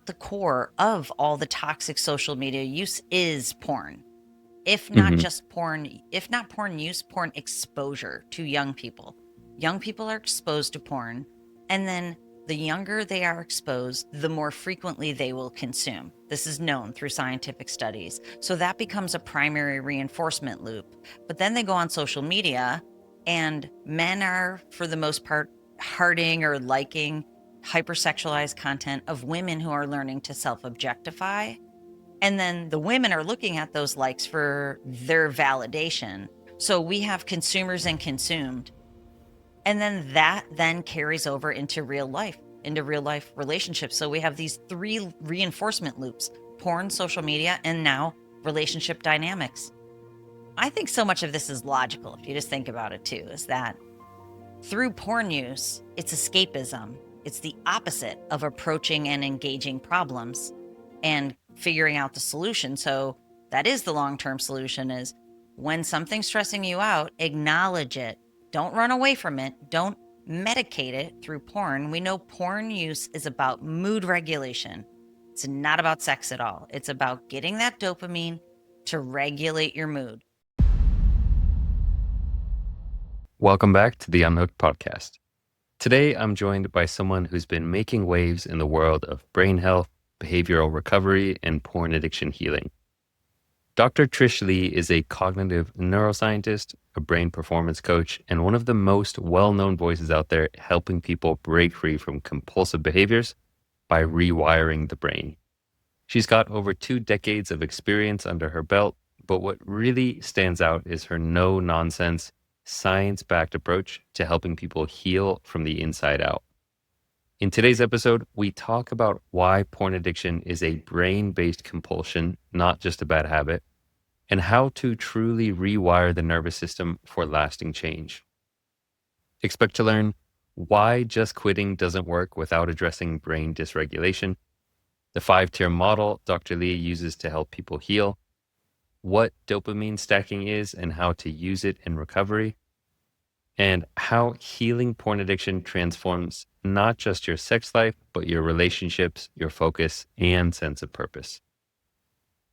the core of all the toxic social media use is porn. If not Hmm. just porn, if not porn use, porn exposure to young people. Young people are exposed to porn, and then the younger they are exposed, the more frequently they will consume. This is known through scientific studies. So that becomes a primary reinforcement loop. But then they go on social media, and men are, for the most part, hearting or liking hypersexualized content of women who are learning to self objectify, and then the women are looking at those likes for their validation. So we have consumers and consumed. And then that then carries over into real life relationships. So we have these three reinforcement loops: porn, social media, and now relationship dynamics. I think so much of this is logical if you just think about it too, is that through porn use, it's escapism. It's the opposite of approaching and engaging problems and figuring out the solution. So that is the long-term solution: is when something's stressing you out, acknowledge it. Don't run away from it. Don't medicate it through porn. We know porn use is about mood regulation. It's not about sex at all. It's about getting that dopamine to regulate your mood. Welcome back to the Unhooked podcast. Today, I'm joined by someone who's been making waves in the world of brain health, behavioral recovery, and porn addiction healing. Dr. Trish Leigh is a cognitive neuroscientist, a brain performance coach, and one of the most well-known voices out there helping people break free from compulsive behaviors by rewiring the brain. She's got over 2 decades of experience under her belt, but what really stands out is her no-nonsense, science-backed approach to helping people heal from the inside out. In today's episode, we talk about why porn addiction is a brain-based compulsion, not just a bad habit, and how to truly rewire the nervous system for lasting change. Expect to learn why just quitting doesn't work without addressing brain dysregulation, the 5-tier model Dr. Leigh uses to help people heal, what dopamine stacking is and how to use it in recovery, and how healing porn addiction transforms not just your sex life, but your relationships, your focus, and sense of purpose.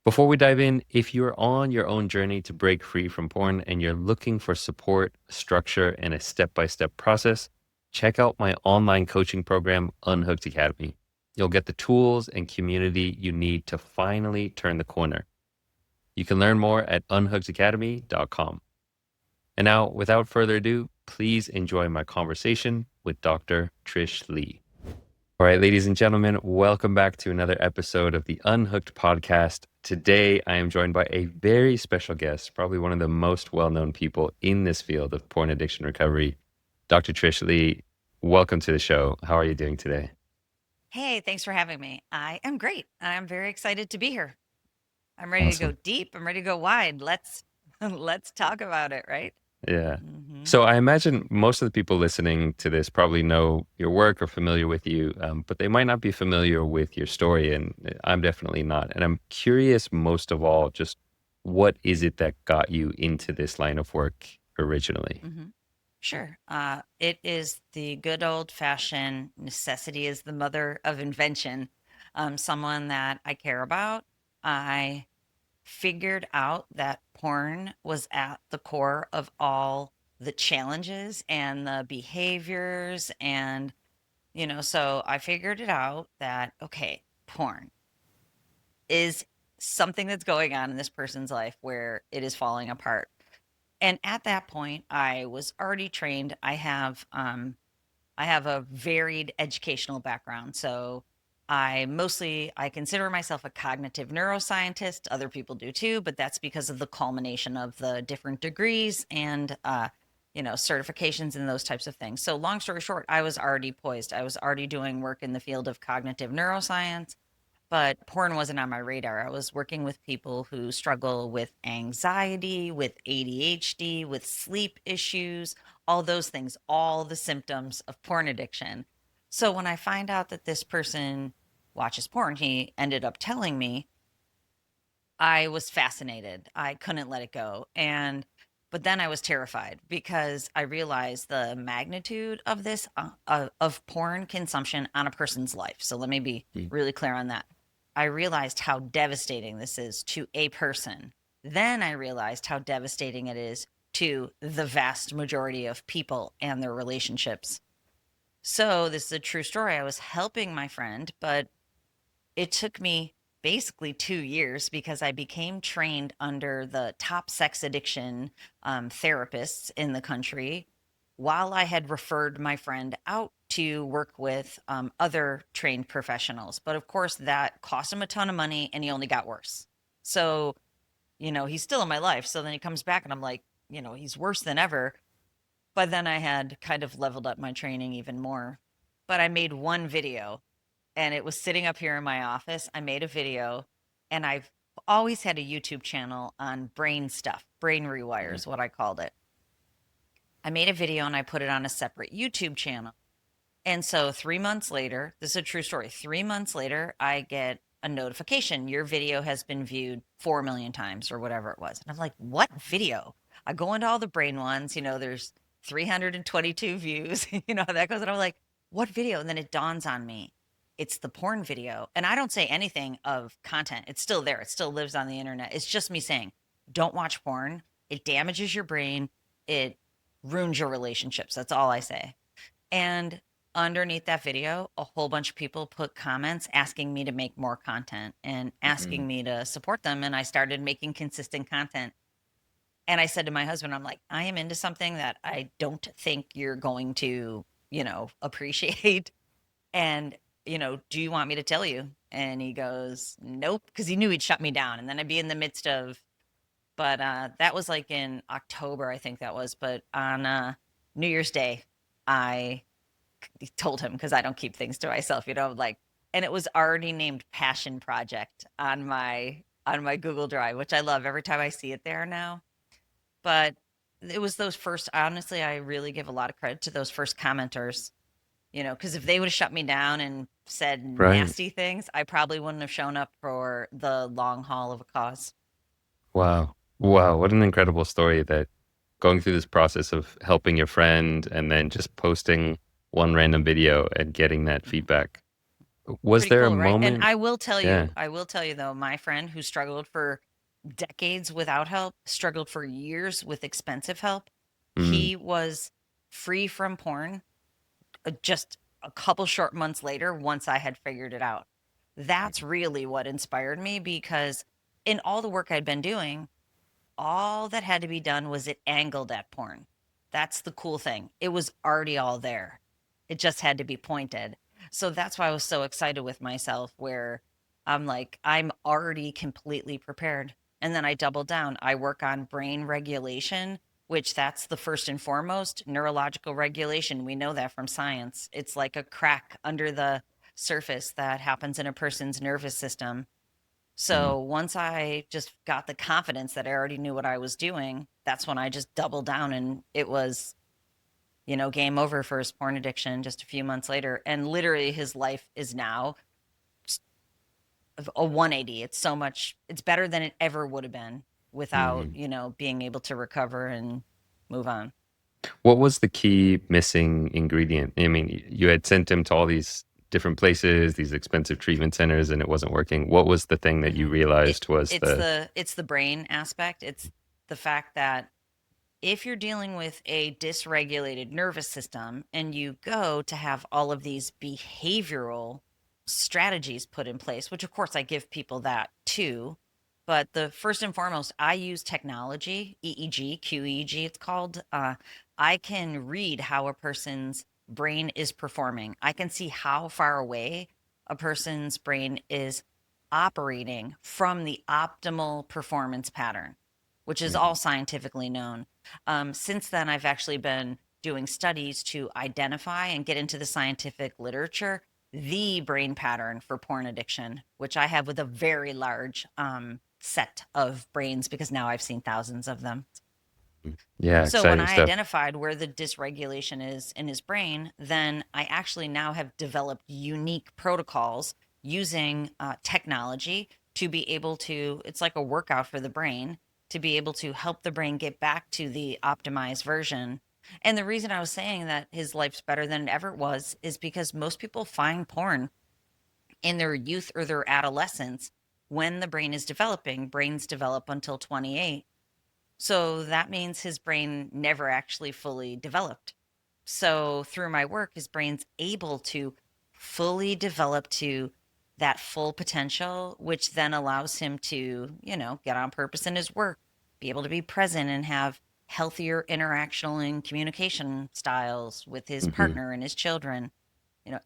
Before we dive in, if you're on your own journey to break free from porn and you're looking for support, structure, and a step-by-step process, check out my online coaching program, Unhooked Academy. You'll get the tools and community you need to finally turn the corner. You can learn more at unhookedacademy.com. And now, without further ado, please enjoy my conversation with Dr. Trish Leigh. All right, ladies and gentlemen, welcome back to another episode of the Unhooked podcast. Today, I am joined by a very special guest, probably one of the most well-known people in this field of porn addiction recovery, Dr. Trish Leigh. Welcome to the show. How are you doing today? Hey, thanks for having me. I am great. I'm very excited to be here. I'm ready to go Awesome. deep. I'm ready to go wide. Let's let's talk about it, right? Yeah. Mhm. So I imagine most of the people listening to this probably know your work or familiar with you, but they might not be familiar with your story, and I'm definitely not. And I'm curious, most of all, just what is it that got you into this line of work originally? Mhm. Sure. It is the good old fashioned necessity is the mother of invention. Someone that I care about. I figured out that porn was at the core of all the challenges and the behaviors, and so I figured it out that, okay, porn is something that's going on in this person's life where it is falling apart. And at that point, I was already trained. I have a varied educational background. So I consider myself a cognitive neuroscientist. Other people do too, but that's because of the culmination of the different degrees and certifications and those types of things. So long story short, I was already poised. I was already doing work in the field of cognitive neuroscience, but porn wasn't on my radar. I was working with people who struggle with anxiety, with ADHD, with sleep issues, all those things, all the symptoms of porn addiction. So when I find out that this person watches porn, he ended up telling me, I was fascinated. I couldn't let it go. And But then I was terrified because I realized the magnitude of this, of porn consumption on a person's life. So let me be Mm. really clear on that. I realized how devastating this is to a person. Then I realized how devastating it is to the vast majority of people and their relationships. So this is a true story. I was helping my friend, but it took me basically 2 years because I became trained under the top sex addiction therapists in the country while I had referred my friend out to work with other trained professionals. But of course, that cost him a ton of money and he only got worse. So, he's still in my life. So then he comes back and I'm like, he's worse than ever. But then I had kind of leveled up my training even more. But I made one video and it was sitting up here in my office. I made a video and I've always had a YouTube channel on brain stuff. Brain Rewire Mm. is what I called it. I made a video and I put it on a separate YouTube channel. And so 3 months later, this is a true story. 3 months later, I get a notification. Your video has been viewed 4 million times or whatever it was. And I'm like, what video? I go into all the brain ones, there's 322 views, how that goes. And I'm like, what video? And then it dawns on me. It's the porn video. And I don't say anything of content. It's still there. It still lives on the internet. It's just me saying, don't watch porn. It damages your brain. It ruins your relationships. That's all I say. And underneath that video, a whole bunch of people put comments asking me to make more content and Mhm. asking me to support them. And I started making consistent content. And I said to my husband, I'm like, I am into something that I don't think you're going to, appreciate. And, do you want me to tell you? And he goes, nope, because he knew he'd shut me down. And then I'd be in the midst of, but that was like in October, I think that was. But on New Year's Day, I told him because I don't keep things to myself, like, and it was already named Passion Project on my Google Drive, which I love every time I see it there now. But it was those first, honestly, I really give a lot of credit to those first commenters, because if they would have shut me down and said Right. nasty things, I probably wouldn't have shown up for the long haul of a cause. Wow. Wow. What an incredible story that going through this process of helping your friend and then just posting one random video and getting that Mhm. feedback. Was Pretty there a cool, right? And moment? Yeah. I will tell you though, my friend who struggled for decades without help, struggled for years with expensive help. Mm. He was free from porn just a couple short months later once I had figured it out. That's really what inspired me because in all the work I'd been doing, all that had to be done was it angled at porn. That's the cool thing. It was already all there. It just had to be pointed. So that's why I was so excited with myself, where I'm like, I'm already completely prepared. And then I double down. I work on brain regulation, which that's the first and foremost neurological regulation. We know that from science. It's like a crack under the surface that happens in a person's nervous system. Mm. So once I just got the confidence that I already knew what I was doing, that's when I just doubled down and it was, game over for his porn addiction just a few months later. And literally his life is now a 180. It's so much, it's better than it ever would have been without, Mm. being able to recover and move on. What was the key missing ingredient? I mean, you had sent him to all these different places, these expensive treatment centers, and it wasn't working. What was the thing that you Mhm. It, realized was the? it's the brain aspect. It's the fact that if you're dealing with a dysregulated nervous system and you go to have all of these behavioral strategies put in place, which of course I give people that too. But the first and foremost, I use technology, EEG, QEEG, it's called. I can read how a person's brain is performing. I can see how far away a person's brain is operating from the optimal performance pattern, which is Mhm. all scientifically known. Since then, I've actually been doing studies to identify and get into the scientific literature the brain pattern for porn addiction, which I have with a very large set of brains because now I've seen thousands of them. Yeah, So when exciting I stuff. identified where the dysregulation is in his brain, then I actually now have developed unique protocols using technology to be able to, it's like a workout for the brain to be able to help the brain get back to the optimized version. And the reason I was saying that his life's better than it ever was is because most people find porn in their youth or their adolescence when the brain is developing. Brains develop until 28. So that means his brain never actually fully developed. So through my work, his brain's able to fully develop to that full potential, which then allows him to, get on purpose in his work, be able to be present and have healthier interactional and communication styles with his Hmm. partner and his children.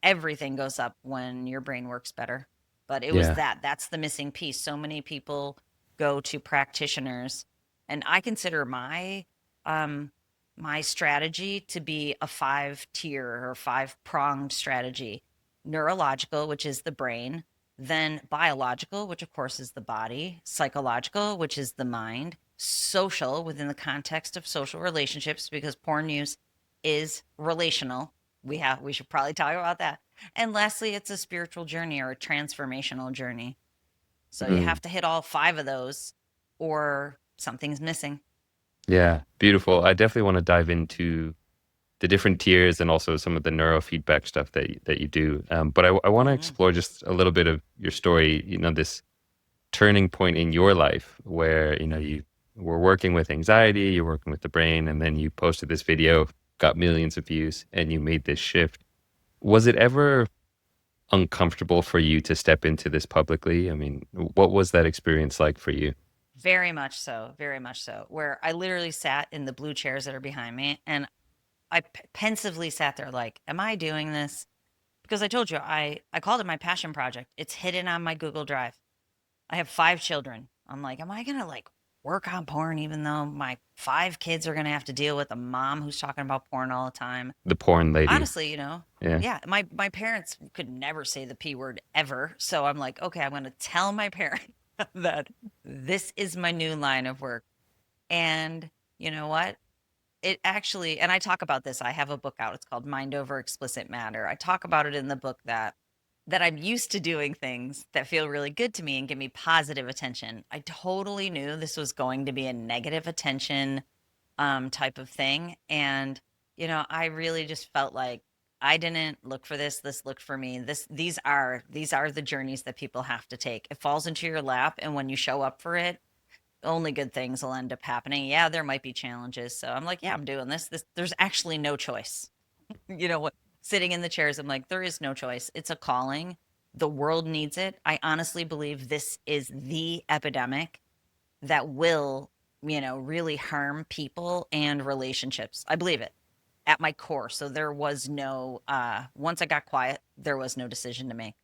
Everything goes up when your brain works better. But it was Yeah. that's the missing piece. So many people go to practitioners, and I consider um my strategy to be a 5-tier or 5-pronged strategy. Neurological, which is the brain, then biological, which of course is the body, psychological, which is the mind, social within the context of social relationships, because porn use is relational. We should probably talk about that. And lastly, it's a spiritual journey or a transformational journey. So you Mm. have to hit all 5 of those or something's missing. Yeah. Beautiful. I definitely want to dive into the different tiers and also some of the neurofeedback stuff that you do. But I want to Hmm. explore just a little bit of your story, this turning point in your life where, you were working with anxiety, you're working with the brain, and then you posted this video, got millions of views, and you made this shift. Was it ever uncomfortable for you to step into this publicly? I mean, what was that experience like for you? Very much so, very much so. Where I literally sat in the blue chairs that are behind me and I pensively sat there like, am I doing this? Because I told you, I called it my passion project. It's hidden on my Google Drive. I have 5 children. I'm like, am I gonna like work on porn even though my 5 kids are gonna have to deal with a mom who's talking about porn all the time? The porn lady. Honestly, Yeah. yeah, my parents could never say the P word ever. So I'm like, okay, I'm gonna tell my parents that this is my new line of work. And you know what? It actually, and I talk about this. I have a book out. It's called Mind Over Explicit Matter. I talk about it in the book that I'm used to doing things that feel really good to me and give me positive attention. I totally knew this was going to be a negative attention type of thing. And, I really just felt like I didn't look for this. This looked for me. These are the journeys that people have to take. It falls into your lap. And when you show up for it, only good things will end up happening. Yeah, there might be challenges. So I'm like, yeah, I'm doing this. There's actually no choice. What, sitting in the chairs, I'm like, there is no choice. It's a calling. The world needs it. I honestly believe this is the epidemic that will, really harm people and relationships. I believe it at my core. So there was no once I got quiet, there was no decision to make.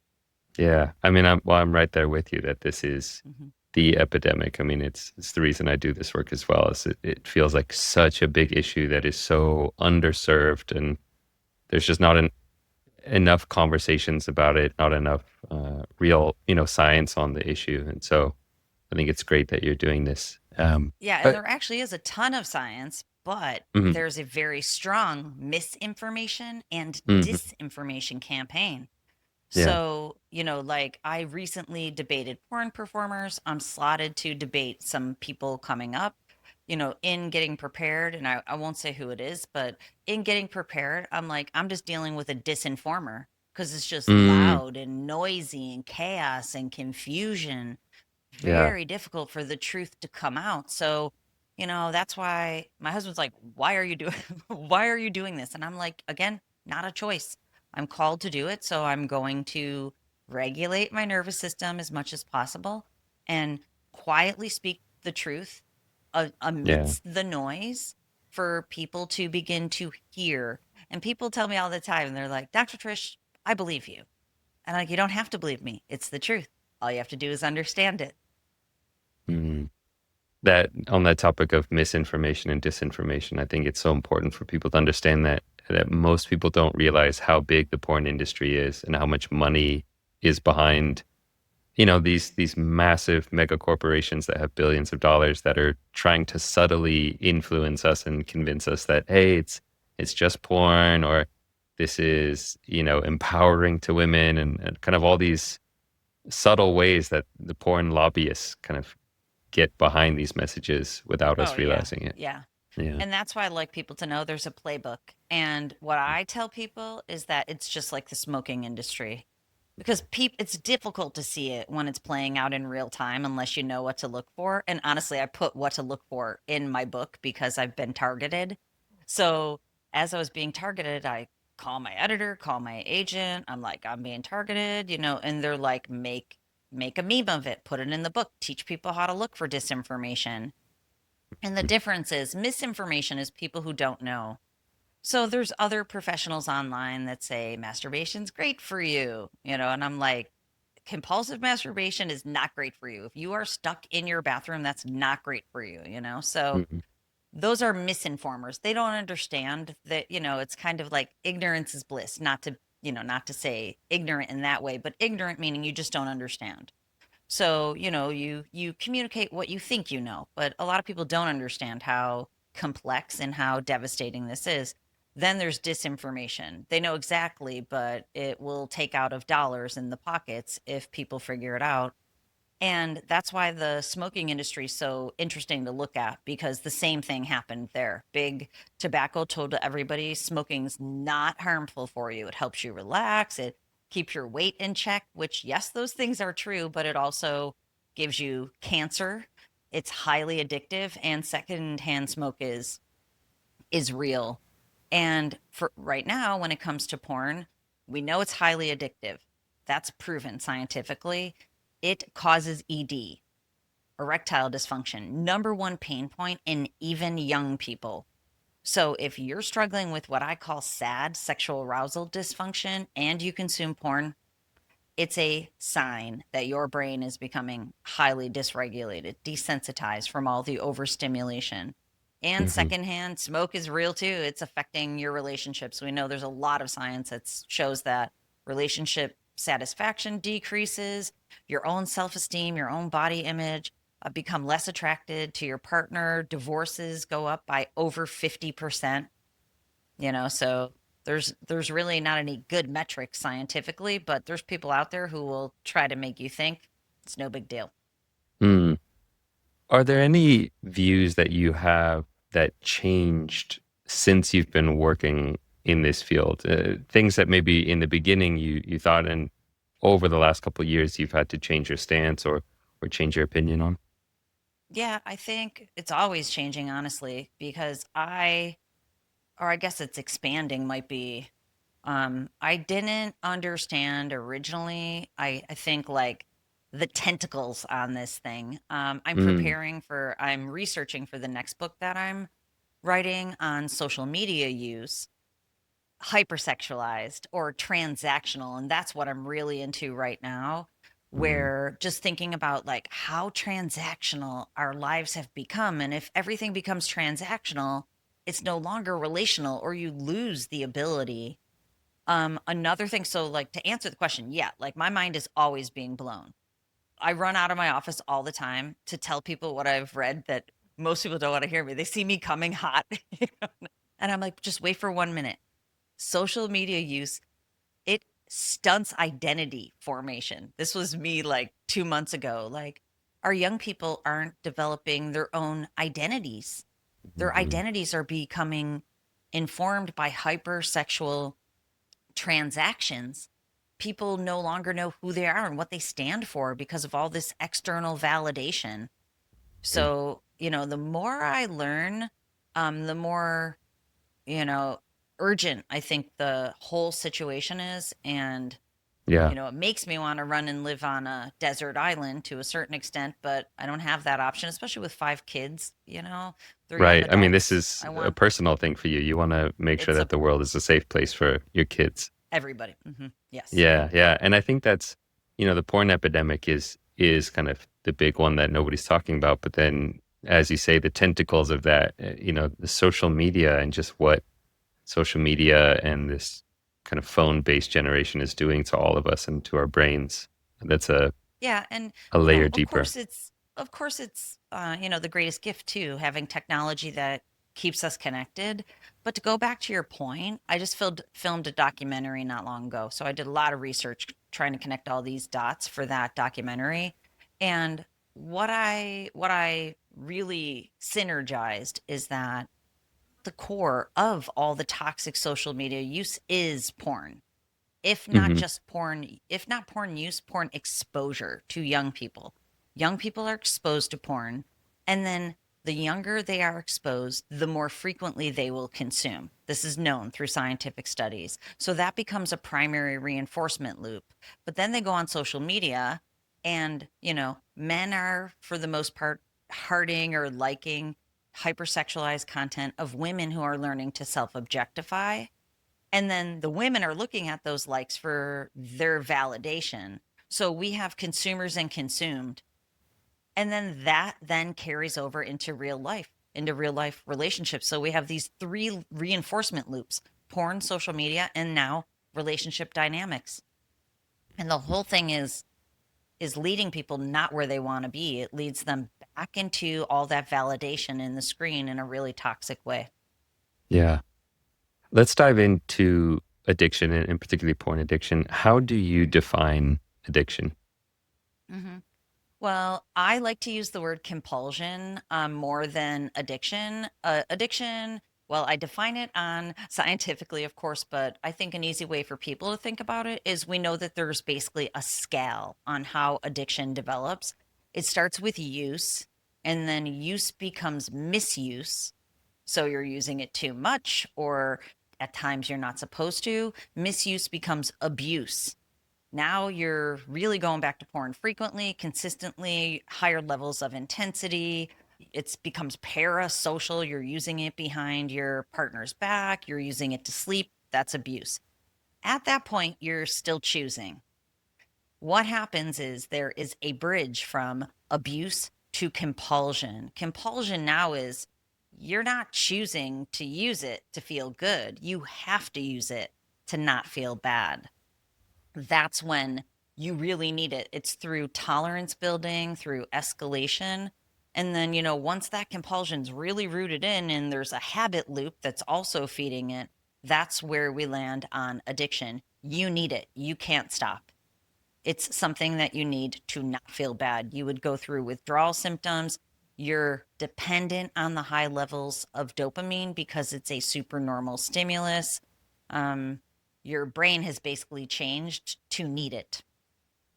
Yeah. I mean, I'm right there with you that this is Hmm. the epidemic. I mean, it's the reason I do this work as well. Is it feels like such a big issue that is so underserved, and there's just not enough conversations about it, not enough real, science on the issue. And so I think it's great that you're doing this. Yeah, and But there actually is a ton of science, but mhm, there's a very strong misinformation and mhm, disinformation campaign. yeah, So, like I recently debated porn performers. I'm slotted to debate some people coming up, in getting prepared. And I won't say who it is, but in getting prepared, I'm like, I'm just dealing with a disinformer because it's just mm, loud and noisy and chaos and confusion, yeah, very difficult for the truth to come out. So, that's why my husband's like, "Why are you doing why are you doing this?" And I'm like, again, not a choice. I'm called to do it, so I'm going to regulate my nervous system as much as possible and quietly speak the truth yeah, amidst the noise for people to begin to hear. And people tell me all the time, they're like, "Dr. Trish, I believe you." And I'm like, "You don't have to believe me. It's the truth. All you have to do is understand it." mm. That on that topic of misinformation and disinformation, I think it's so important for people to understand that most people don't realize how big the porn industry is and how much money is behind, these massive mega corporations that have billions of dollars that are trying to subtly influence us and convince us that, hey, it's just porn, or this is, empowering to women, and kind of all these subtle ways that the porn lobbyists kind of get behind these messages without Oh, us yeah. realizing it. Yeah. Yeah. And that's why I like people to know there's a playbook. And what I tell people is that it's just like the smoking industry because it's difficult to see it when it's playing out in real time unless you know what to look for. And honestly, I put what to look for in my book because I've been targeted. So as I was being targeted, I call my editor, call my agent. I'm like, I'm being targeted, and they're like, make a meme of it, put it in the book, teach people how to look for disinformation. And the difference is misinformation is people who don't know. So there's other professionals online that say masturbation's great for you, and I'm like, compulsive masturbation is not great for you. If you are stuck in your bathroom, that's not great for you. So Mhm. those are misinformers. They don't understand that, it's kind of like ignorance is bliss, not to say ignorant in that way, but ignorant meaning you just don't understand. So, you communicate what you think you know, but a lot of people don't understand how complex and how devastating this is. Then there's disinformation. They know exactly, but it will take out of dollars in the pockets if people figure it out. And that's why the smoking industry is so interesting to look at because the same thing happened there. Big tobacco told everybody smoking's not harmful for you. It helps you relax, it keeps your weight in check, which, yes, those things are true, but it also gives you cancer. It's highly addictive, and secondhand smoke is real. And for right now, when it comes to porn, we know it's highly addictive. That's proven scientifically. It causes ED, erectile dysfunction, number one pain point in even young people. So if you're struggling with what I call SAD, sexual arousal dysfunction, and you consume porn, it's a sign that your brain is becoming highly dysregulated, desensitized from all the overstimulation. And Mhm. secondhand, smoke is real too. It's affecting your relationships. We know there's a lot of science that shows that relationship satisfaction decreases, your own self esteem, your own body image become less attracted to your partner. Divorces go up by over 50%. So there's really not any good metrics scientifically, but there's people out there who will try to make you think it's no big deal. Mm. Are there any views that you have that changed since you've been working in this field? Things that maybe in the beginning you thought, and over the last couple of years you've had to change your stance or change your opinion on? Yeah, I think it's always changing, honestly, because or I guess it's expanding might be. I didn't understand originally. I think like the tentacles on this thing. Mm, I'm researching for the next book that I'm writing on social media use, hypersexualized or transactional. And that's what I'm really into right now, mm, where just thinking about like how transactional our lives have become. And if everything becomes transactional, it's no longer relational or you lose the ability. Another thing, so like to answer the question, yeah, like my mind is always being blown. I run out of my office all the time to tell people what I've read that most people don't want to hear me. They see me coming hot, and I'm like, just wait for 1 minute. Social media use, it stunts identity formation. This was me like 2 months ago. Like, our young people aren't developing their own identities. Their mhm. identities are becoming informed by hypersexual transactions. People no longer know who they are and what they stand for because of all this external validation. Right. So, the more I learn, the more, you know, urgent I think the whole situation is. And, Yeah. it makes me want to run and live on a desert island to a certain extent, but I don't have that option, especially with 5 kids. They're young Right. I mean, this adults. is I a want personal thing for you. You want to make sure it's that a the world is a safe place for your kids. everybody. Yes. Yeah, yeah. And I think that's, the porn epidemic is kind of the big one that nobody's talking about. But then, as you say, the tentacles of that, the social media and just what social media and this kind of phone-based generation is doing to all of us and to our brains. That's Yeah, and a layer of deeper. course it's the greatest gift too, having technology that keeps us connected. But to go back to your point, I just filmed a documentary not long ago. So I did a lot of research trying to connect all these dots for that documentary. And what I really synergized is that the core of all the toxic social media use is porn. If not Hmm. just porn, if not porn use, porn exposure to young people. Young people are exposed to porn, and then the younger they are exposed, the more frequently they will consume. This is known through scientific studies. So that becomes a primary reinforcement loop. But then they go on social media, and, men are, for the most part, hearting or liking hypersexualized content of women who are learning to self objectify, and then the women are looking at those likes for their validation. So we have consumers and consumed. And then that then carries over into real life relationships. So we have these three reinforcement loops: porn, social media, and now relationship dynamics. And the whole thing is leading people not where they want to be. It leads them back into all that validation in the screen in a really toxic way. Yeah. Let's dive into addiction and particularly porn addiction. How do you define addiction? hmm Well, I like to use the word compulsion more than addiction. Well, I define it on scientifically, of course, but I think an easy way for people to think about it is we know that there's basically a scale on how addiction develops. It starts with use, and then use becomes misuse. So you're using it too much, or at times you're not supposed to. Misuse becomes abuse. Now you're really going back to porn frequently, consistently, higher levels of intensity. It becomes parasocial. You're using it behind your partner's back. You're using it to sleep. That's abuse. At that point, you're still choosing. What happens is there is a bridge from abuse to compulsion. Compulsion now is you're not choosing to use it to feel good. You have to use it to not feel bad. That's when you really need it. It's through tolerance building, through escalation. And then, once that compulsion's really rooted in and there's a habit loop that's also feeding it, that's where we land on addiction. You need it. You can't stop. It's something that you need to not feel bad. You would go through withdrawal symptoms. You're dependent on the high levels of dopamine because it's a supernormal stimulus. Um, your brain has basically changed to need it.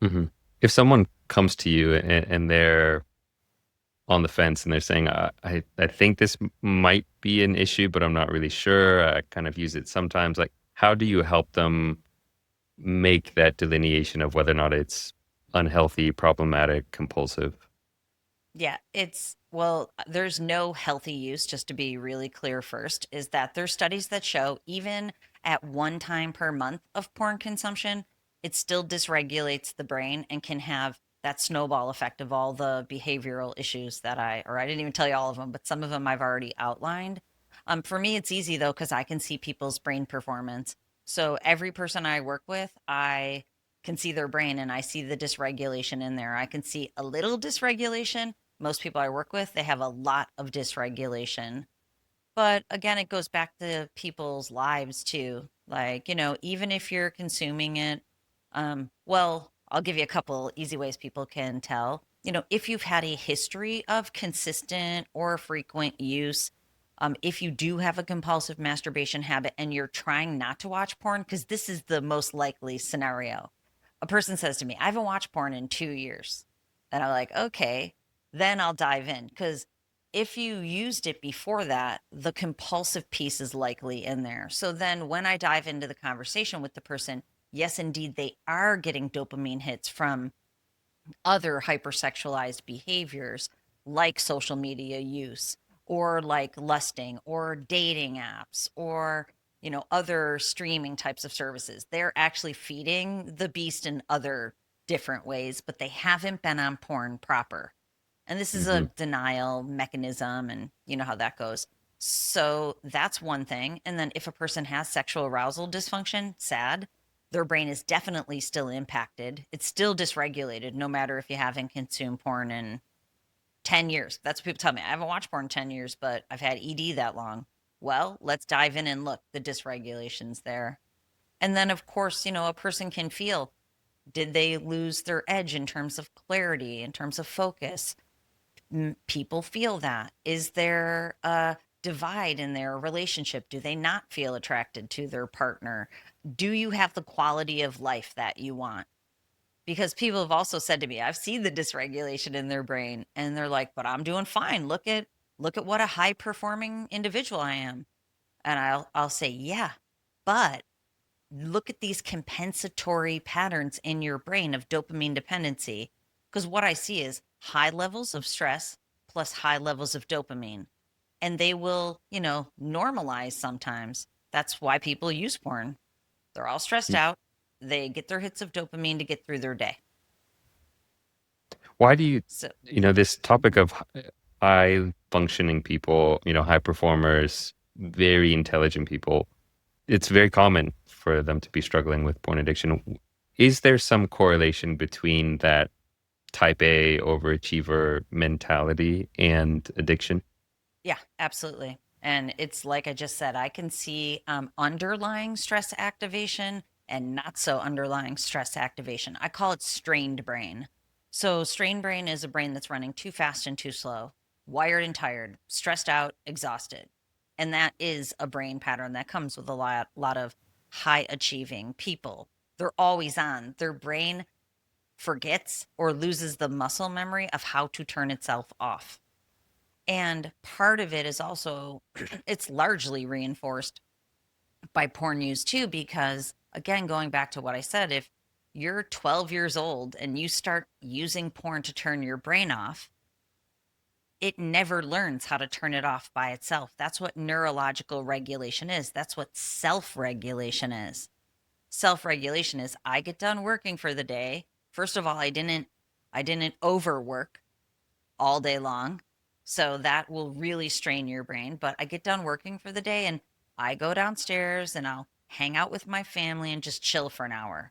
Hmm. If someone comes to you and they're on the fence and they're saying, I think this might be an issue, but I'm not really sure. I kind of use it sometimes. Like, how do you help them make that delineation of whether or not it's unhealthy, problematic, compulsive? Yeah, well, there's no healthy use, just to be really clear first, is that there's studies that show even at one time per month of porn consumption, it still dysregulates the brain and can have that snowball effect of all the behavioral issues or I didn't even tell you all of them, but some of them I've already outlined. For me, it's easy though, because I can see people's brain performance. So every person I work with, I can see their brain and I see the dysregulation in there. I can see a little dysregulation. Most people I work with, they have a lot of dysregulation. But again, it goes back to people's lives too. Like, even if you're consuming it, well, I'll give you a couple easy ways people can tell. If you've had a history of consistent or frequent use, if you do have a compulsive masturbation habit and you're trying not to watch porn, because this is the most likely scenario. A person says to me, I haven't watched porn in 2 years. And I'm like, okay, then I'll dive in. Because if you used it before that, the compulsive piece is likely in there. So then when I dive into the conversation with the person, yes, indeed, they are getting dopamine hits from other hypersexualized behaviors like social media use or like lusting or dating apps or other streaming types of services. They're actually feeding the beast in other different ways, but they haven't been on porn proper. And this is a Hmm. denial mechanism, and you know how that goes. So that's one thing. And then if a person has sexual arousal dysfunction, sad, their brain is definitely still impacted. It's still dysregulated, no matter if you haven't consumed porn in 10 years. That's what people tell me. I haven't watched porn in 10 years, but I've had ED that long. Well, let's dive in and look. The dysregulation's there. And then, of course, a person can feel Did they lose their edge in terms of clarity, in terms of focus? People feel that. Is there a divide in their relationship? Do they not feel attracted to their partner? Do you have the quality of life that you want? Because people have also said to me, I've seen the dysregulation in their brain and they're like, but I'm doing fine. Look at what a high performing individual I am. And I'll say, yeah, but look at these compensatory patterns in your brain of dopamine dependency. Because what I see is high levels of stress plus high levels of dopamine. And they will, normalize sometimes. That's why people use porn. They're all stressed out. They get their hits of dopamine to get through their day. Why do you, So, this topic of high functioning people, high performers, very intelligent people, it's very common for them to be struggling with porn addiction. Is there some correlation between that type A overachiever mentality and addiction? yeah, absolutely. And it's like I just said, I can see underlying stress activation and not so underlying stress activation. I call it strained brain. So, strained brain is a brain that's running too fast and too slow, wired and tired, stressed out, exhausted. And that is a brain pattern that comes with a lot of high achieving people. They're always on. Their brain forgets or loses the muscle memory of how to turn itself off. And part of it is also, it's largely reinforced by porn use too, because again, going back to what I said, if you're 12 years old and you start using porn to turn your brain off, it never learns how to turn it off by itself. That's what neurological regulation is. That's what self regulation is. Self regulation is I get done working for the day. First of all, I didn't overwork all day long. So that will really strain your brain. But I get done working for the day and I go downstairs and I'll hang out with my family and just chill for an hour.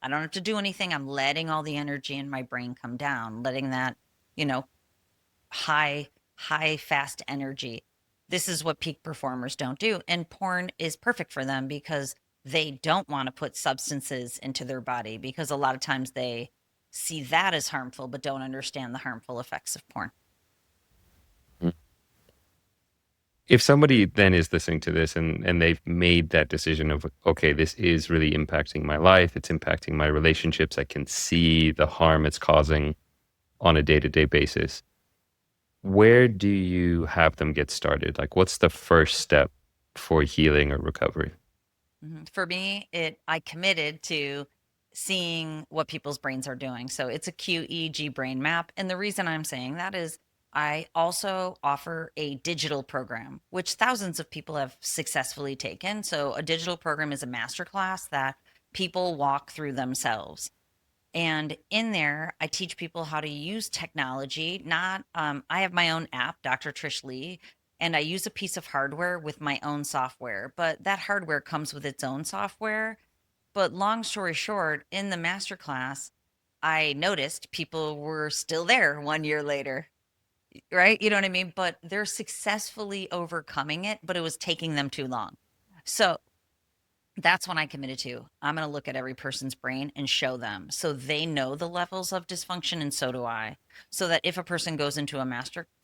I don't have to do anything. I'm letting all the energy in my brain come down, letting that, you know, high, fast energy. This is what peak performers don't do. And porn is perfect for them because they don't want to put substances into their body because a lot of times they see that as harmful, but don't understand the harmful effects of porn. If somebody then is listening to this and they've made that decision of, okay, this is really impacting my life, it's impacting my relationships, I can see the harm it's causing on a day-to-day basis, where do you have them get started? Like, what's the first step for healing or recovery? For me, I committed to seeing what people's brains are doing. So it's a QEEG brain map. And the reason I'm saying that is I also offer a digital program, which thousands of people have successfully taken. So a digital program is a masterclass that people walk through themselves. And in there, I teach people how to use technology. Not, I have my own app, Dr. Trish Leigh, and I use a piece of hardware with my own software. But that hardware comes with its own software. But long story short, in the masterclass, I noticed people were still there 1 year later, right? You know what I mean? But they're successfully overcoming it, but it was taking them too long. So that's when I committed to. I'm going to look at every person's brain and show them so they know the levels of dysfunction and so do I. So that if a person goes into the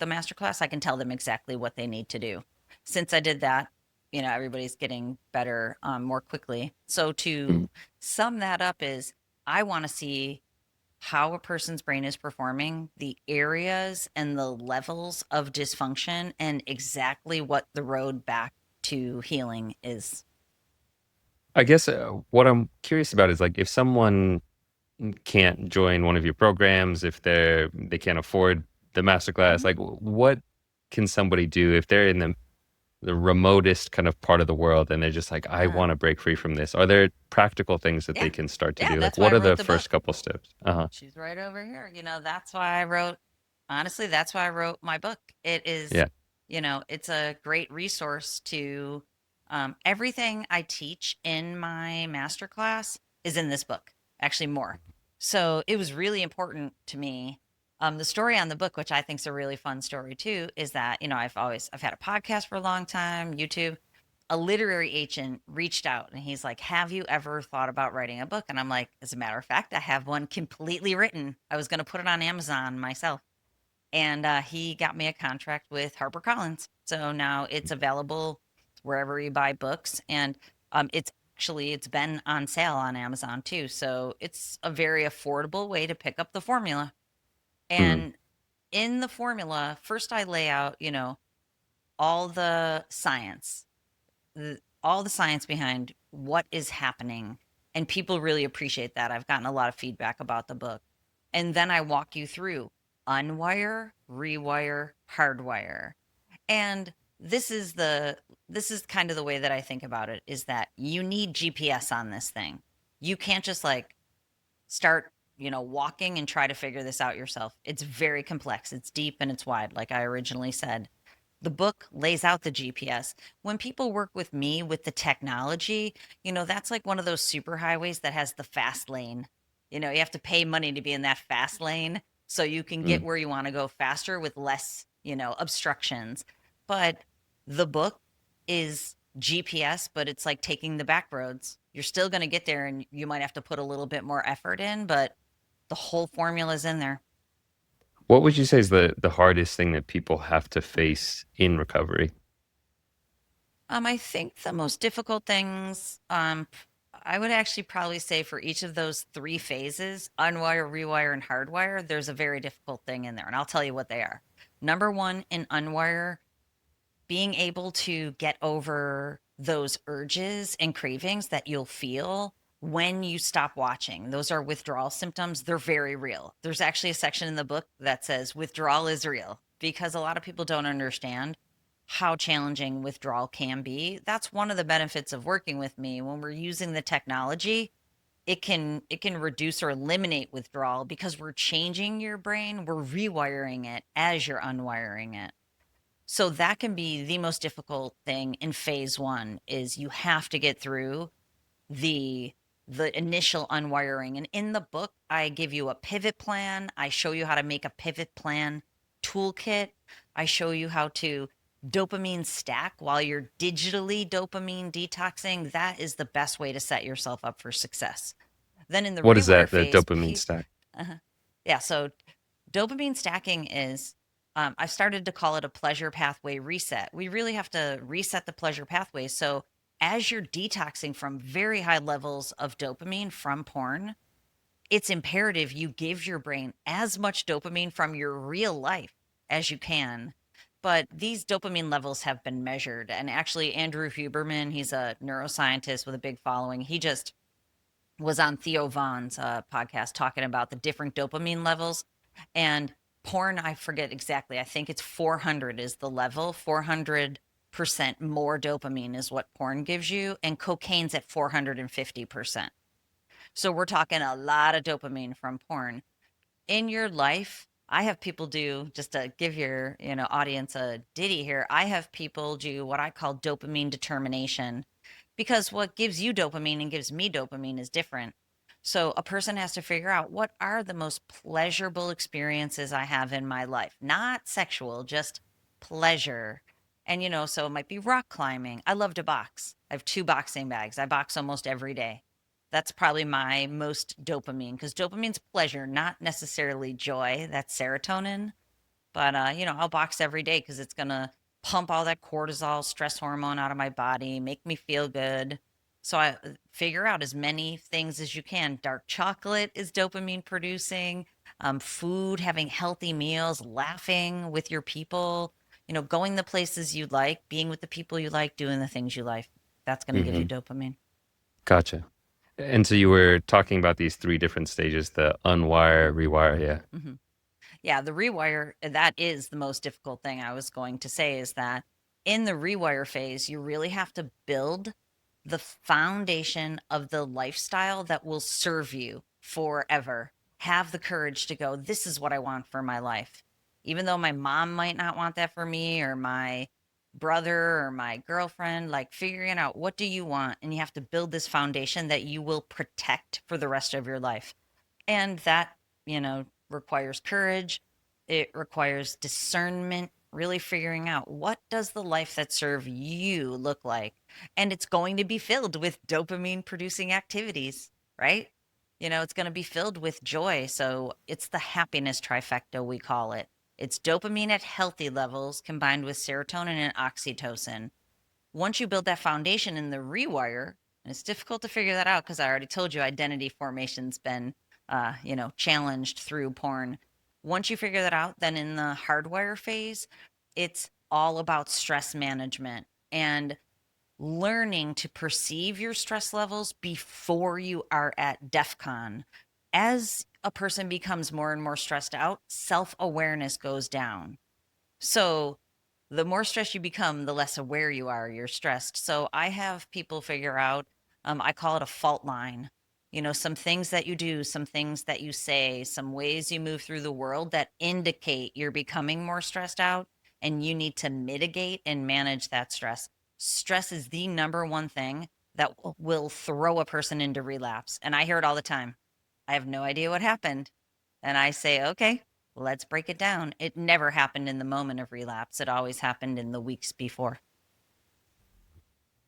master class, I can tell them exactly what they need to do. Since I did that, everybody's getting better more quickly. So Mhm. to sum that up is I want to see how a person's brain is performing, the areas and the levels of dysfunction and exactly what the road back to healing is. I guess what I'm curious about is like if someone can't join one of your programs, if they can't afford the masterclass, Mhm. like what can somebody do if they're in the remotest kind of part of the world and they're just like, I Uh-huh. want to break free from this? Are there practical things that Yeah. they can start to Yeah, do? Like, that's why what I are wrote the the book. first couple steps? Uh-huh. She's right over here. That's why I wrote, honestly, that's why I wrote my book. It is, Yeah. it's a great resource to everything I teach in my masterclass is in this book, actually more. So it was really important to me. The story on the book, which I think is a really fun story too, is that, I've had a podcast for a long time, YouTube. a literary agent reached out and he's like, "Have you ever thought about writing a book?" And I'm like, "As a matter of fact, I have one completely written. I was going to put it on Amazon myself." And he got me a contract with HarperCollins. So now it's available wherever you buy books. And it's been on sale on Amazon too. So it's a very affordable way to pick up the formula. Mm, And in the formula, first I lay out, all the science, all the science behind what is happening. And people really appreciate that. I've gotten a lot of feedback about the book. And then I walk you through Unwire, Rewire, Hardwire. And this is kind of the way that I think about it, is that you need GPS on this thing. You can't just like start, walking and try to figure this out yourself. It's very complex. It's deep and it's wide, like I originally said. The book lays out the GPS. When people work with me with the technology, that's like one of those super highways that has the fast lane. You have to pay money to be in that fast lane so you can get mm. where you want to go faster with less, obstructions. But the book is GPS, but it's like taking the back roads. You're still going to get there and you might have to put a little bit more effort in, but the whole formula's in there. What would you say is the hardest thing that people have to face in recovery? I think the most difficult things, I would actually probably say for each of those three phases, unwire, rewire, and hardwire, there's a very difficult thing in there. And I'll tell you what they are. Number one, in unwire, being able to get over those urges and cravings that you'll feel when you stop watching. Those are withdrawal symptoms. They're very real. There's actually a section in the book that says withdrawal is real because a lot of people don't understand how challenging withdrawal can be. That's one of the benefits of working with me. When we're using the technology, it can reduce or eliminate withdrawal because we're changing your brain, we're rewiring it as you're unwiring it. So that can be the most difficult thing in phase one is you have to get through the the initial unwiring. And in the book, I give you a pivot plan. I show you how to make a pivot plan toolkit. I show you how to dopamine stack while you're digitally dopamine detoxing. That is the best way to set yourself up for success. Then in the What is rewire that? The phase, dopamine stack? uh yeah, so dopamine stacking is, I've started to call it a pleasure pathway reset. We really have to reset the pleasure pathway. So, as you're detoxing from very high levels of dopamine from porn, it's imperative you give your brain as much dopamine from your real life as you can. But these dopamine levels have been measured. And actually, Andrew Huberman, he's a neuroscientist with a big following. He just was on Theo Vaughn's podcast talking about the different dopamine levels. And porn, I forget exactly. I think it's 400 is the level. 400% more dopamine is what porn gives you. And cocaine's at 450%. So we're talking a lot of dopamine from porn in your life. I have people do, just to give your audience a ditty here, I have people do what I call dopamine determination, because what gives you dopamine and gives me dopamine is different. So a person has to figure out what are the most pleasurable experiences I have in my life, not sexual, just pleasure. And so it might be rock climbing. I love to box. I have two boxing bags. I box almost every day. That's probably my most dopamine, because dopamine's pleasure, not necessarily joy. That's serotonin. But I'll box every day because it's gonna pump all that cortisol, stress hormone out of my body, make me feel good. So I figure out as many things as you can. Dark chocolate is dopamine producing. Food, having healthy meals, laughing with your people, going the places you like, being with the people you like, doing the things you like. That's going to give you Hmm. dopamine. Gotcha. And so you were talking about these three different stages, the unwire, rewire, yeah. Hmm. Yeah, the rewire, that is the most difficult thing I was going to say, is that in the rewire phase, you really have to build the foundation of the lifestyle that will serve you forever. Have the courage to go, this is what I want for my life. Even though my mom might not want that for me, or my brother or my girlfriend, like figuring out what do you want, and you have to build this foundation that you will protect for the rest of your life. And that, requires courage. It requires discernment, really figuring out what does the life that serve you look like? And it's going to be filled with dopamine producing activities, right? It's going to be filled with joy. So it's the happiness trifecta, we call it. It's dopamine at healthy levels combined with serotonin and oxytocin. Once you build that foundation in the rewire, and it's difficult to figure that out because I already told you identity formation's been, challenged through porn. Once you figure that out, then in the hardwire phase, it's all about stress management and learning to perceive your stress levels before you are at DEF CON. As a person becomes more and more stressed out, self awareness goes down. So the more stressed you become, the less aware you are you're stressed. So I have people figure out, I call it a fault line. Some things that you do, some things that you say, some ways you move through the world that indicate you're becoming more stressed out and you need to mitigate and manage that stress. Stress is the number one thing that will throw a person into relapse. And I hear it all the time. I have no idea what happened. And I say, okay, let's break it down. It never happened in the moment of relapse. It always happened in the weeks before.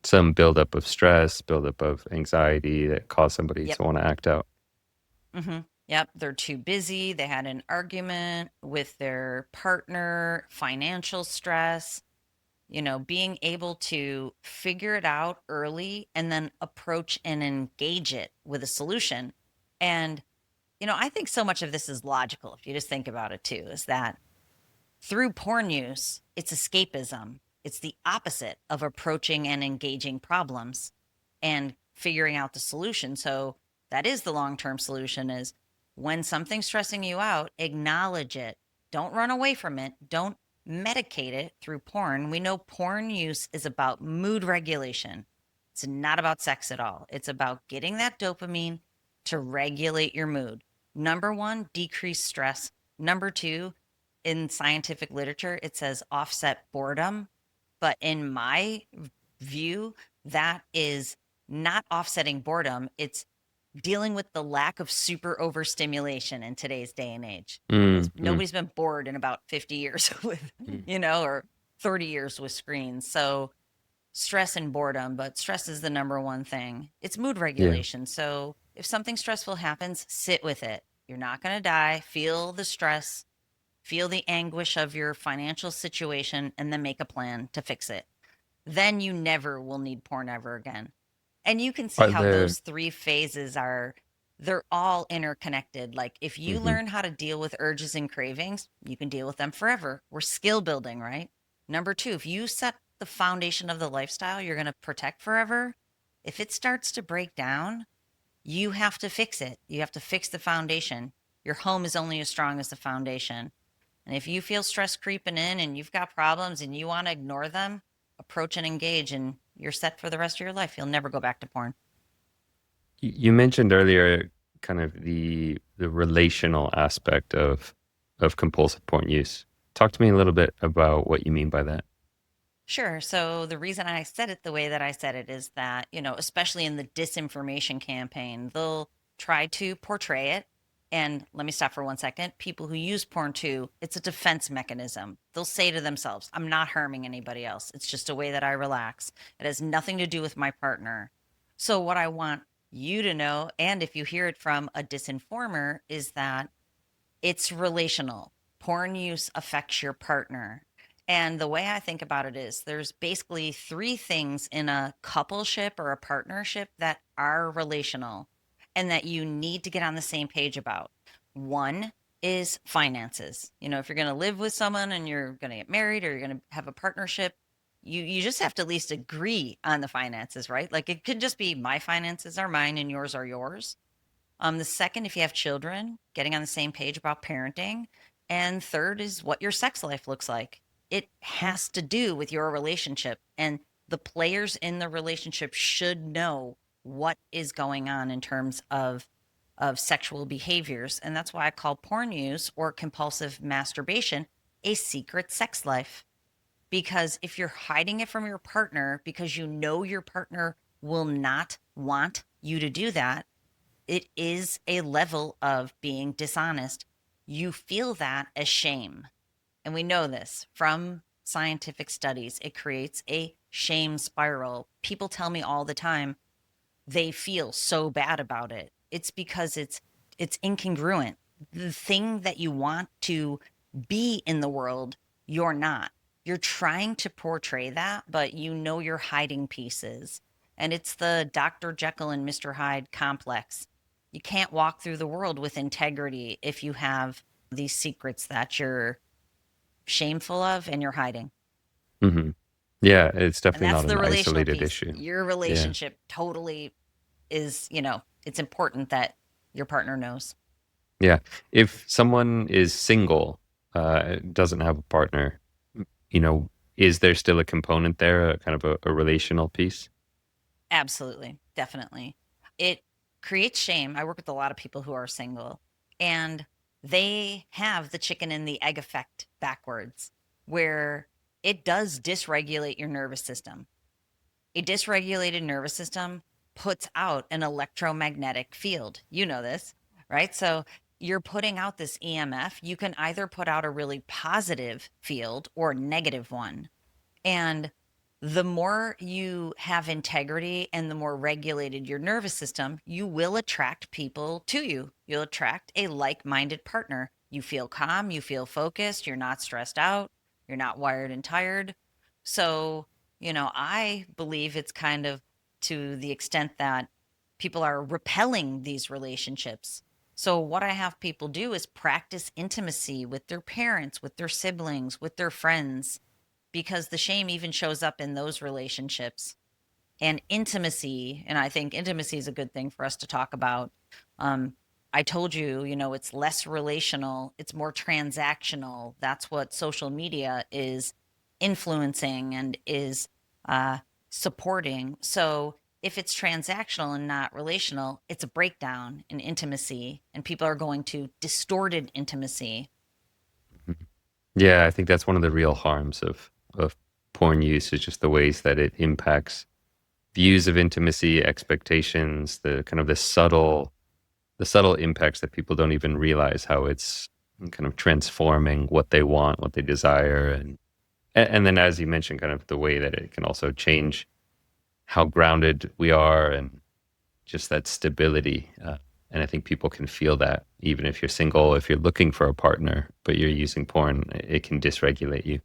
Some buildup of stress, buildup of anxiety that caused somebody Yep. to want to act out. Yep. They're too busy. They had an argument with their partner, financial stress, being able to figure it out early and then approach and engage it with a solution. And, I think so much of this is logical if you just think about it too, is that through porn use, it's escapism. It's the opposite of approaching and engaging problems and figuring out the solution. So that is the long-term solution is when something's stressing you out, acknowledge it. Don't run away from it. Don't medicate it through porn. We know porn use is about mood regulation. It's not about sex at all. It's about getting that dopamine to regulate your mood. Number one, decrease stress. Number two, in scientific literature, it says offset boredom. But in my view, that is not offsetting boredom. It's dealing with the lack of super overstimulation in today's day and age. Nobody's been bored in about 50 years with, or 30 years with screens. So stress and boredom, but stress is the number one thing. It's mood regulation. So if something stressful happens, sit with it. You're not going to die. Feel the stress, feel the anguish of your financial situation, and then make a plan to fix it. Then you never will need porn ever again. And you can see Are how there, those three phases they're all interconnected. Like if you learn how to deal with urges and cravings, you can deal with them forever. We're skill building, right? Number two, if you set the foundation of the lifestyle you're going to protect forever, if it starts to break down, you have to fix it. You have to fix the foundation. Your home is only as strong as the foundation. And if you feel stress creeping in and you've got problems and you want to ignore them, approach and engage, and you're set for the rest of your life. You'll never go back to porn. you mentioned earlier kind of the relational aspect of compulsive porn use. Talk to me a little bit about what you mean by that. Sure. So the reason I said it the way that I said it is that, especially in the disinformation campaign, they'll try to portray it. And let me stop for 1 second. People who use porn too, it's a defense mechanism. They'll say to themselves, I'm not harming anybody else. It's just a way that I relax. It has nothing to do with my partner. So, what I want you to know, and if you hear it from a disinformer, is that it's relational. Porn use affects your partner. And the way I think about it is there's basically three things in a coupleship or a partnership that are relational and that you need to get on the same page about. One is finances. If you're going to live with someone and you're going to get married or you're going to have a partnership, you just have to at least agree on the finances, right? Like it could just be my finances are mine and yours are yours. The second, if you have children, getting on the same page about parenting. And third is what your sex life looks like. It has to do with your relationship. And the players in the relationship should know what is going on in terms of sexual behaviors. And that's why I call porn use or compulsive masturbation a secret sex life. Because if you're hiding it from your partner because you know your partner will not want you to do that, it is a level of being dishonest. You feel that as shame. And we know this from scientific studies. It creates a shame spiral. People tell me all the time they feel so bad about it. It's because it's incongruent. The thing that you want to be in the world, you're not. You're trying to portray that, but you know you're hiding pieces. And it's the Dr. Jekyll and Mr. Hyde complex. You can't walk through the world with integrity if you have these secrets that you're shameful of and you're hiding. Hmm. Yeah, it's And definitely that's not the an relational isolated piece. issue. Your Yeah. relationship totally is, it's important that your partner knows. Yeah. If someone is single, doesn't have a partner, you know, is there still a component there, a kind of a relational piece? Absolutely. Definitely. It creates shame. I work with a lot of people who are single, and they have the chicken and the egg effect backwards, where it does dysregulate your nervous system. A dysregulated nervous system puts out an electromagnetic field. You know this, right? So you're putting out this EMF. You can either put out a really positive field or a negative one. And the more you have integrity and the more regulated your nervous system, you will attract people to you. You'll attract a like minded partner. You feel calm, you feel focused, you're not stressed out, you're not wired and tired. So, I believe it's kind of to the extent that people are repelling these relationships. So, what I have people do is practice intimacy with their parents, with their siblings, with their friends, because the shame even shows up in those relationships. And intimacy, and I think intimacy is a good thing for us to talk about. um, I told you, it's less relational, it's more transactional. That's what social media is influencing and is uh, supporting. So if it's transactional and not relational, it's a breakdown in intimacy, and people are going to distorted intimacy. Yeah, I think that's one of the real harms of porn use is just the ways that it impacts views of intimacy, expectations, the kind of the subtle impacts that people don't even realize how it's kind of transforming what they want, what they desire, and then as you mentioned, kind of the way that it can also change how grounded we are and just that stability. And I think people can feel that even if you're single, if you're looking for a partner, but you're using porn, it can dysregulate you.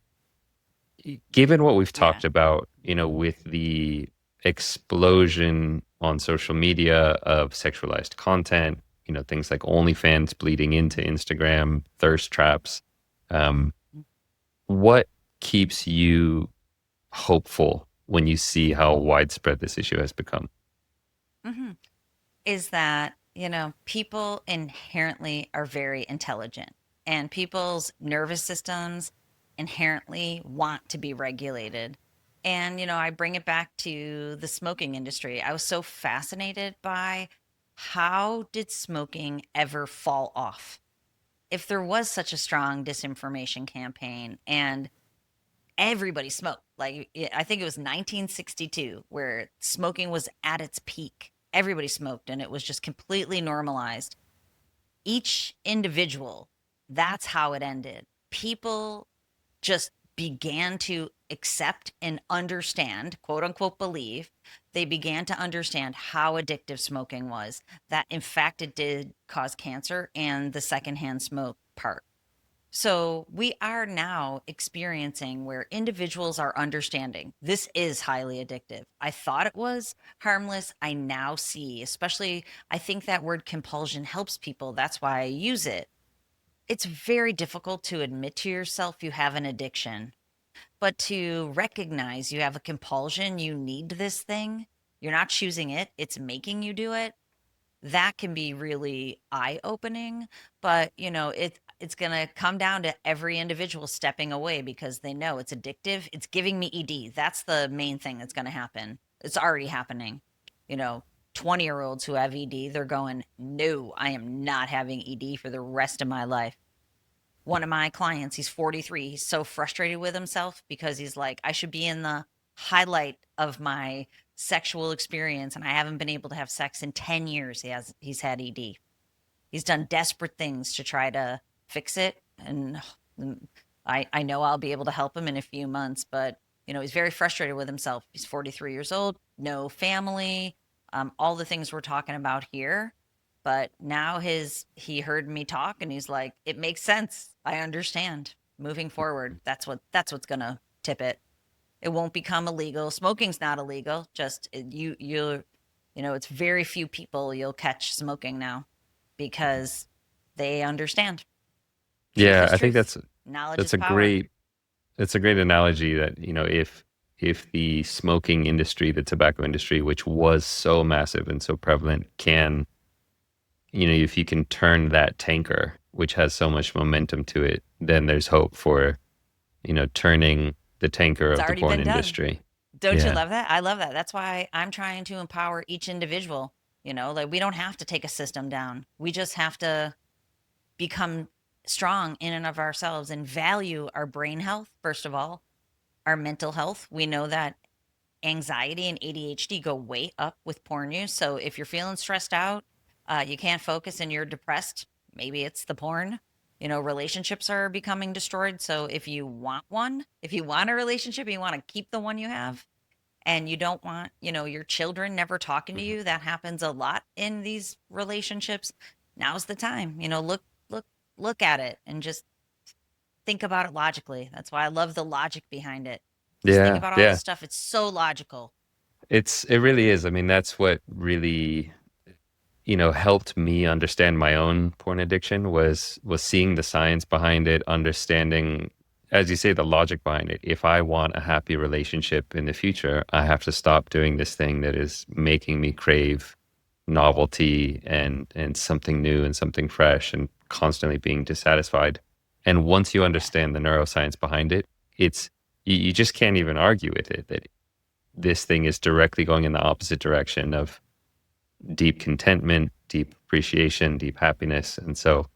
Given what we've Yeah. talked about, with the explosion on social media of sexualized content, things like OnlyFans bleeding into Instagram, thirst traps, um, what keeps you hopeful when you see how widespread this issue has become? hmm is that, people inherently are very intelligent, and people's nervous systems inherently want to be regulated. And, I bring it back to the smoking industry. I was so fascinated by how did smoking ever fall off? If there was such a strong disinformation campaign and everybody smoked. Like I think it was 1962 where smoking was at its peak. Everybody smoked and it was just completely normalized. Each individual, that's how it ended. People just began to accept and understand, quote unquote, believe. They began to understand how addictive smoking was, that in fact it did cause cancer and the secondhand smoke part. So we are now experiencing where individuals are understanding this is highly addictive. I thought it was harmless. I now see, especially, I think that word compulsion helps people. That's why I use it. It's very difficult to admit to yourself you have an addiction, but to recognize you have a compulsion, you need this thing. You're not choosing it, it's making you do it. That can be really eye-opening, but, it's gonna come down to every individual stepping away because they know it's addictive. It's giving me ED. That's the main thing that's gonna happen. It's already happening. You know, 20-year-olds who have ED, they're going, "No, I am not having ED for the rest of my life." One of my clients, he's 43. He's so frustrated with himself because he's like, I should be in the highlight of my sexual experience and I haven't been able to have sex in 10 years. He's had ED. He's done desperate things to try to fix it, and I know I'll be able to help him in a few months, but he's very frustrated with himself. He's 43 years old, no family, all the things we're talking about here. But now he heard me talk and he's like, it makes sense. I understand. Moving forward, that's what's gonna tip it. It won't become illegal. Smoking's not illegal. Just it's very few people you'll catch smoking now because they understand. Truth Yeah, is I think truth. Knowledge that's is a power. great analogy that, if the smoking industry, the tobacco industry, which was so massive and so prevalent, if you can turn that tanker, which has so much momentum to it, then there's hope for, turning the tanker It's of the already porn been done. industry. Don't you Yeah. love that? I love that. That's why I'm trying to empower each individual. Like we don't have to take a system down. We just have to become strong in and of ourselves and value our brain health, first of all, our mental health. We know that anxiety and ADHD go way up with porn use. So if you're feeling stressed out, you can't focus and you're depressed, maybe it's the porn. Relationships are becoming destroyed. So if you want a relationship, you want to keep the one you have, and you don't want, your children never talking to Mhm. you. That happens a lot in these relationships. Now's the time. Look, look at it and just think about it logically. That's why I love the logic behind it. Just think Yeah, about all this yeah. stuff. It's so logical. It really is. I mean, that's what really, helped me understand my own porn addiction was seeing the science behind it, understanding, as you say, the logic behind it. If I want a happy relationship in the future, I have to stop doing this thing that is making me crave novelty and something new and something fresh and constantly being dissatisfied. And once you Yeah. understand the neuroscience behind it, it's you just can't even argue with it that this thing is directly going in the opposite direction of deep contentment, deep appreciation, deep happiness. And so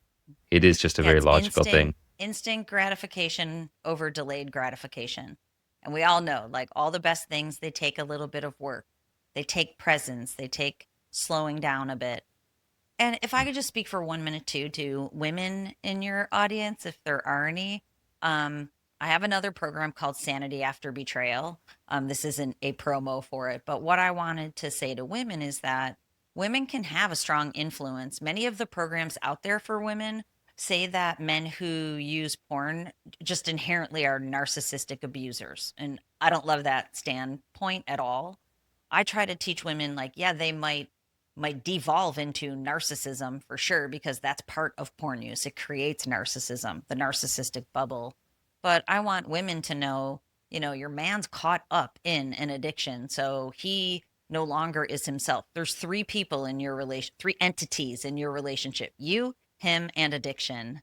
it is just a Yeah, very it's logical thing. instant gratification over delayed gratification. And we all know, like all the best things, they take a little bit of work. They take presence, they take slowing down a bit. And if I could just speak for 1 minute too to women in your audience, if there are any, I have another program called Sanity After Betrayal. This isn't a promo for it, but what I wanted to say to women is that women can have a strong influence. Many of the programs out there for women say that men who use porn just inherently are narcissistic abusers. And I don't love that standpoint at all. I try to teach women like, yeah, they might devolve into narcissism for sure because that's part of porn use. It creates narcissism, the narcissistic bubble. But I want women to know, your man's caught up in an addiction, so he no longer is himself. There's three people in your relation, three entities in your relationship: you, him, and addiction.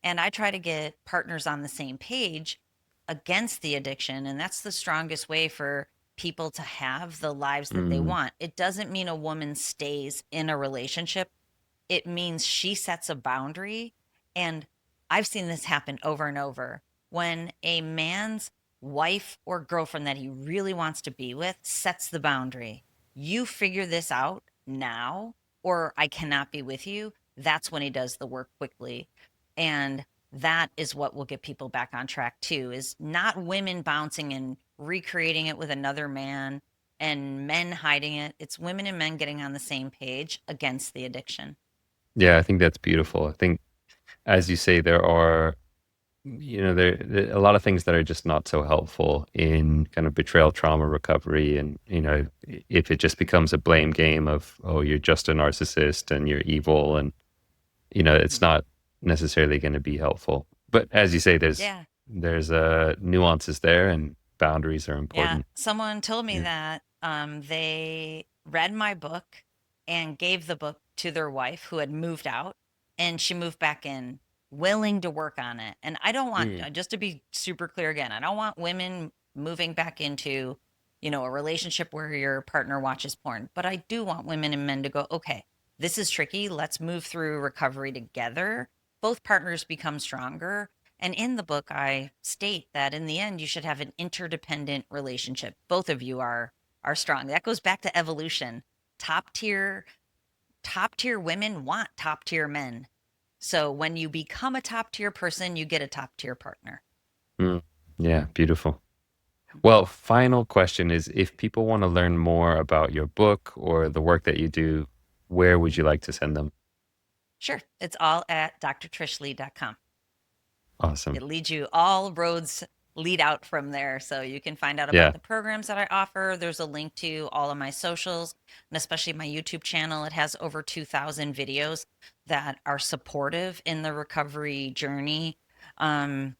And I try to get partners on the same page against the addiction. And that's the strongest way for people to have the lives that they Mm, want. It doesn't mean a woman stays in a relationship, it means she sets a boundary. And I've seen this happen over and over. When a man's wife or girlfriend that he really wants to be with sets the boundary, you figure this out now, or I cannot be with you. That's when he does the work quickly. And that is what will get people back on track too, is not women bouncing and recreating it with another man and men hiding it. It's women and men getting on the same page against the addiction. yeah, I think that's beautiful. I think, as you say, there are, there a lot of things that are just not so helpful in kind of betrayal trauma recovery. And, if it just becomes a blame game of, oh, you're just a narcissist and you're evil, and, it's Mhm. not necessarily going to be helpful. But as you say, Yeah. there's nuances there and boundaries are Yeah. important. Someone told me Yeah. that they read my book and gave the book to their wife who had moved out, and she moved back in willing to work on it. And I don't want, Mm. just to be super clear again, I don't want women moving back into, a relationship where your partner watches porn. But I do want women and men to go, okay, this is tricky. Let's move through recovery together. Both partners become stronger, and in the book, I state that in the end, you should have an interdependent relationship. Both of you are strong. That goes back to evolution. Top tier, top tier women want top tier men. So when you become a top tier person, you get a top tier partner. Mm. Yeah, beautiful. Well, final question is if people want to learn more about your book or the work that you do, where would you like to send them? Sure. It's all at drtrishleigh.com. Awesome. It leads you, all roads lead out from there. So you can find out about Yeah, the programs that I offer. There's a link to all of my socials and especially my YouTube channel. It has over 2,000 videos that are supportive in the recovery journey. Um,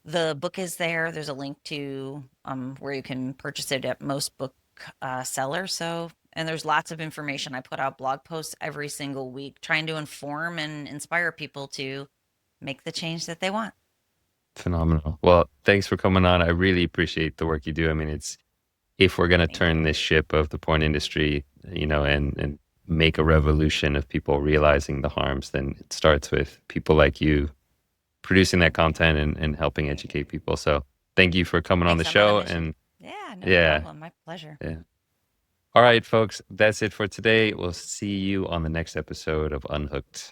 the book is there. There's a link to where you can purchase it at most book sellers. So, and there's lots of information. I put out blog posts every single week, trying to inform and inspire people to make the change that they want. phenomenal. Well, thanks for coming on. I really appreciate the work you do. I mean, it's if we're going to Thank turn you. this ship of the porn industry, and make a revolution of people realizing the harms, then it starts with people like you producing that content and helping educate people. So thank you for coming on the Thanks. I'm on a show. mission. And Yeah, no yeah, problem. My pleasure. yeah. All right, folks, that's it for today. We'll see you on the next episode of Unhooked.